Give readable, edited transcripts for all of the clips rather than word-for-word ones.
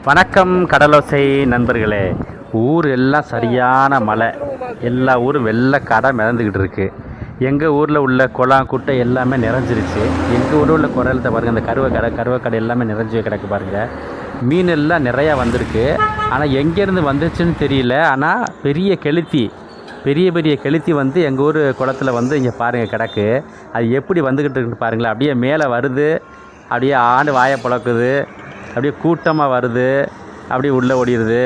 வணக்கம் கடலோசை நண்பர்களே. ஊர் எல்லாம் சரியான மழை, எல்லா ஊரும் வெள்ளை கடை மிதந்துக்கிட்டு இருக்கு. எங்கள் ஊரில் உள்ள குளம் குட்டை எல்லாமே நிறைஞ்சிருச்சு. எங்கள் ஊரில் உள்ள குரலத்தை பாருங்கள், இந்த கருவக்கடை எல்லாமே நிறைஞ்சி கிடக்கு பாருங்கள். மீன் எல்லாம் நிறையா வந்திருக்கு. ஆனால் எங்கேருந்து வந்துச்சுன்னு தெரியல. ஆனால் பெரிய பெரிய கெளுத்தி வந்து எங்கள் ஊர் குளத்தில் வந்து இங்கே பாருங்கள் கிடக்கு. அது எப்படி வந்துக்கிட்டு இருக்குன்னு பாருங்களேன். அப்படியே மேலே வருது, அப்படியே ஆண்டு வாயை பிளக்குது, அப்படியே கூட்டமாக வருது, அப்படியே உள்ளே ஓடிடுது,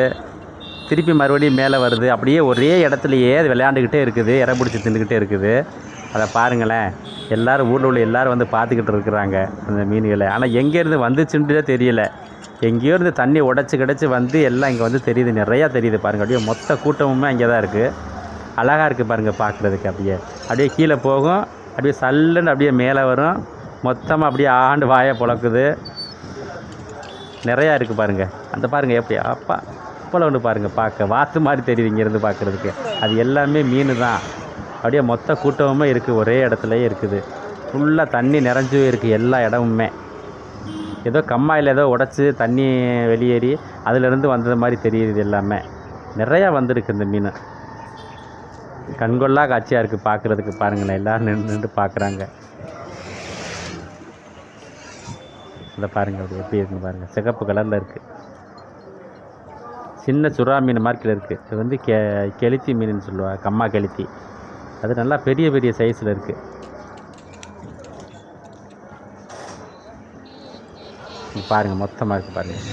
திருப்பி மறுபடியும் மேலே வருது. அப்படியே ஒரே இடத்துலையே அது விளையாண்டுக்கிட்டே இருக்குது, இறை பிடிச்சி தின்னுக்கிட்டே இருக்குது. அதை பாருங்களேன். எல்லோரும் ஊரில் உள்ள எல்லோரும் வந்து பார்த்துக்கிட்டு இருக்கிறாங்க அந்த மீன்களை. ஆனால் எங்கேருந்து வந்துச்சுன்றதே தெரியல. எங்கேயோ இருந்து தண்ணி உடச்சி வந்து எல்லாம் இங்கே வந்து தெரியுது, நிறையா தெரியுது பாருங்கள். அப்படியே மொத்த கூட்டமுமே அங்கே தான் இருக்குது. அழகாக இருக்குது பாருங்கள் பார்க்குறதுக்கு. அப்படியே கீழே போகும், அப்படியே சல்லுன்னு அப்படியே மேலே வரும், மொத்தமாக அப்படியே ஆண்டு வாயை பிளக்குது. நிறையா இருக்குது பாருங்கள். அந்த பாருங்கள் எப்படி அப்பா அப்போல ஒன்று பாருங்கள், பார்க்க வாத்து மாதிரி தெரியுது இங்கேருந்து பார்க்குறதுக்கு. அது எல்லாமே மீன் தான். அப்படியே மொத்த கூட்டமுமே இருக்குது, ஒரே இடத்துலையே இருக்குது. ஃபுல்லாக தண்ணி நிறைஞ்சு இருக்குது எல்லா இடமுமே. ஏதோ கம்மாயில் ஏதோ உடச்சி தண்ணி வெளியேறி அதிலேருந்து வந்தது மாதிரி தெரியுது. எல்லாமே நிறையா வந்திருக்கு இந்த மீன். கண்கொள்ளா காட்சியாக இருக்குது பார்க்குறதுக்கு. பாருங்களேன், எல்லோரும் நின்று பார்க்குறாங்க. இதை பாருங்கள், அப்படி எப்படி இருக்குன்னு பாருங்கள். சிகப்பு கலரில் இருக்குது, சின்ன சுறா மீன் மார்க்கில் இருக்குது. இது வந்து கெளுத்தி மீனுன்னு சொல்லுவாங்க, கம்மா கெளுத்தி. அது நல்லா பெரிய பெரிய சைஸில் இருக்குது. பாருங்கள், மொத்தமாக இருக்குது பாருங்கள்.